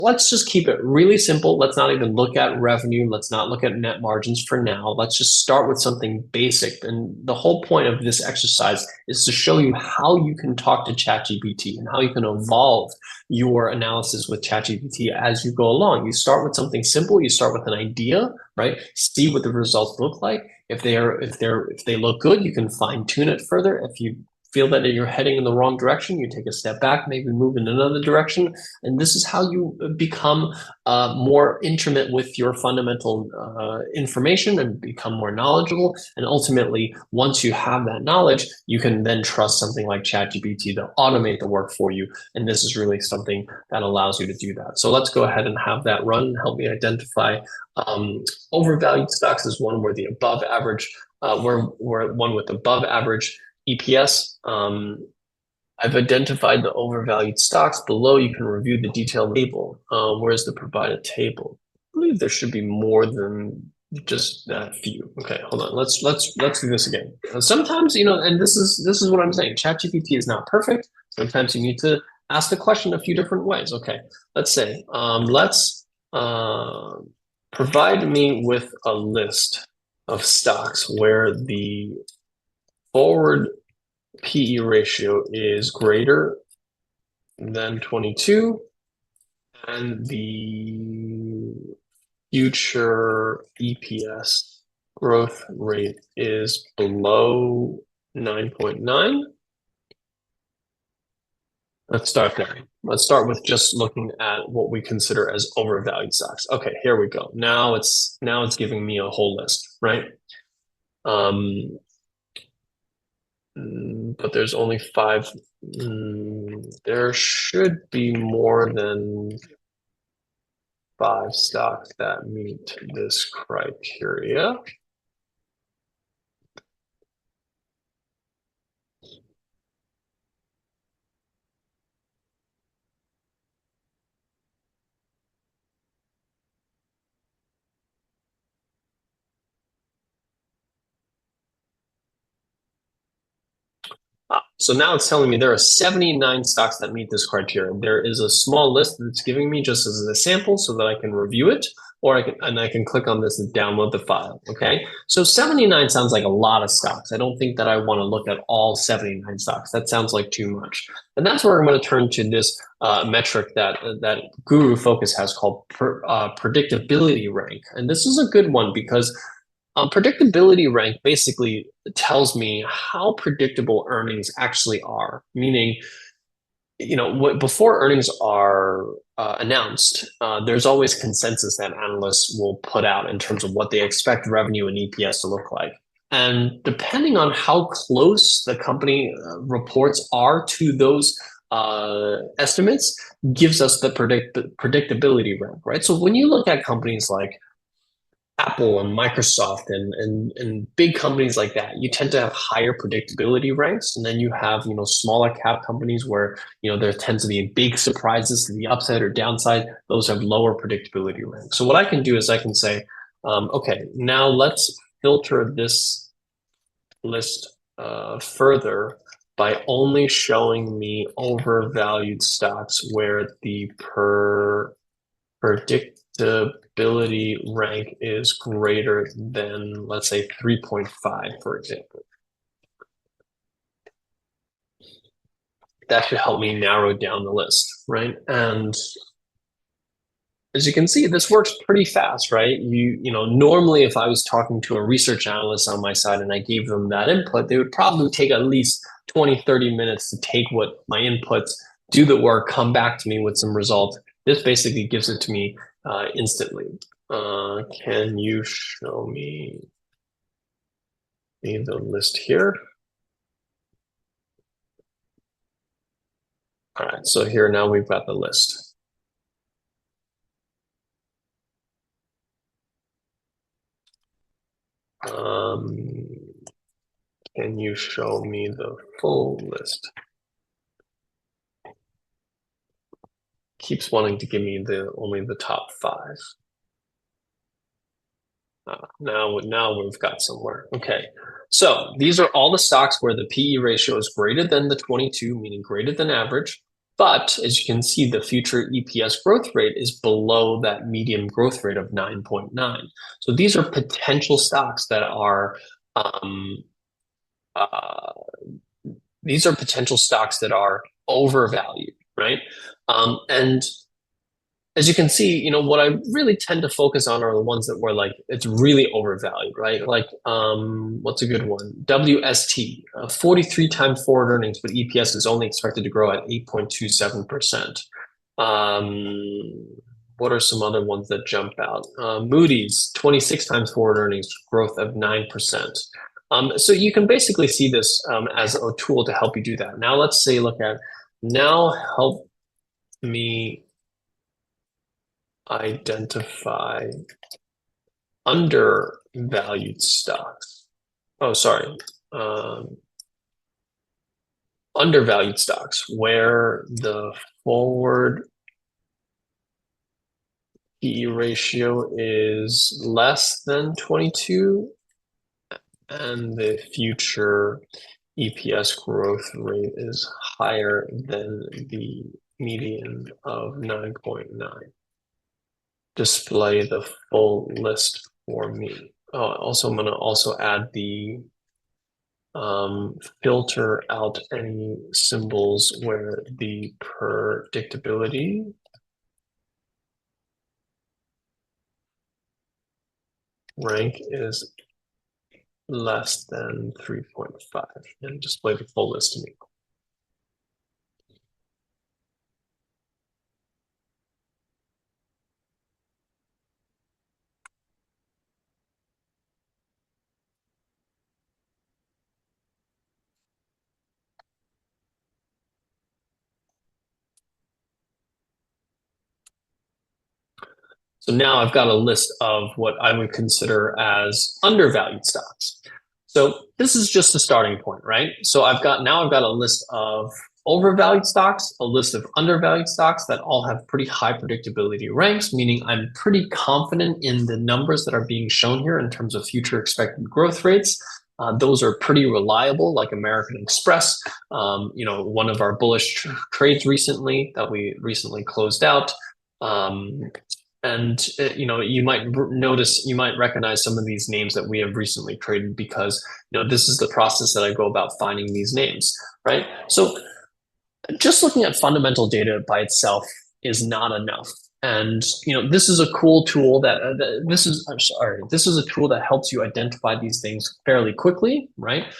let's just keep it really simple. Let's not even look at revenue. Let's not look at net margins for now. Let's just start with something basic. And the whole point of this exercise is to show you how you can talk to ChatGPT and how you can evolve your analysis with ChatGPT as you go along. You start with something simple. You start with an idea, right? See what the results look like. If they look good, you can fine tune it further. If you feel that you're heading in the wrong direction, you take a step back, maybe move in another direction. And this is how you become more intimate with your fundamental information and become more knowledgeable. And ultimately, once you have that knowledge, you can then trust something like ChatGPT to automate the work for you. And this is really something that allows you to do that. So let's go ahead and have that run and help me identify overvalued stocks as one where the above average, where one with above average EPS. I've identified the overvalued stocks. Below, you can review the detailed table. Where's the provided table? I believe there should be more than just that few. Okay, hold on. Let's do this again. Sometimes, and this is what I'm saying. ChatGPT is not perfect. Sometimes you need to ask the question a few different ways. Okay, let's say provide me with a list of stocks where the forward PE ratio is greater than 22 and the future EPS growth rate is below 9.9. Let's start there. Let's start with just looking at what we consider as overvalued stocks. Okay, here we go. Now it's giving me a whole list, right? But there's only 5. There should be more than 5 stocks that meet this criteria. So now it's telling me there are 79 stocks that meet this criteria. There is a small list that's giving me just as a sample so that I can review it, or I can click on this and download the file. Okay, so 79 sounds like a lot of stocks. I don't think that I want to look at all 79 stocks. That sounds like too much. And that's where I'm going to turn to this metric that Guru Focus has called predictability rank. And this is a good one because predictability rank basically tells me how predictable earnings actually are, meaning, before earnings are announced, there's always consensus that analysts will put out in terms of what they expect revenue and EPS to look like. And depending on how close the company reports are to those estimates, gives us the predictability rank, right? So when you look at companies like Apple and Microsoft and big companies like that, you tend to have higher predictability ranks. And then you have, smaller cap companies where, there tends to be big surprises to the upside or downside. Those have lower predictability ranks. So what I can do is I can say, okay, now let's filter this list further by only showing me overvalued stocks where the predictability rank is greater than, let's say, 3.5, for example. That should help me narrow down the list, right? And as you can see, this works pretty fast, right? Normally if I was talking to a research analyst on my side and I gave them that input, they would probably take at least 20, 30 minutes to take what my inputs, do the work, come back to me with some results. This basically gives it to me instantly. Can you show me the list here? All right, so here now we've got the list. Can you show me the full list? Keeps wanting to give me only the top 5. Now we've got somewhere. Okay, so these are all the stocks where the PE ratio is greater than the 22, meaning greater than average, But as you can see, the future EPS growth rate is below that median growth rate of 9.9. So these are potential stocks that are uh, overvalued, right? And as you can see, what I really tend to focus on are the ones that were like, it's really overvalued, right? Like, what's a good one? WST, 43 times forward earnings, but EPS is only expected to grow at 8.27%. What are some other ones that jump out? Moody's, 26 times forward earnings, growth of 9%. So you can basically see this as a tool to help you do that. Now let's say, now help me identify undervalued stocks. Oh, sorry. Undervalued stocks where the forward PE ratio is less than 22 and the future EPS growth rate is higher than the median of 9.9. Display the full list for me. Oh, also, I'm going to also add the filter out any symbols where the predictability rank is less than 3.5 and display the full list to me. So now I've got a list of what I would consider as undervalued stocks. So this is just a starting point, right? So I've got a list of overvalued stocks, a list of undervalued stocks that all have pretty high predictability ranks, meaning I'm pretty confident in the numbers that are being shown here in terms of future expected growth rates. Those are pretty reliable, like American Express, one of our bullish trades recently that we recently closed out. And you might recognize some of these names that we have recently traded because this is the process that I go about finding these names, right? So just looking at fundamental data by itself is not enough. And this is a cool tool this is a tool that helps you identify these things fairly quickly, right?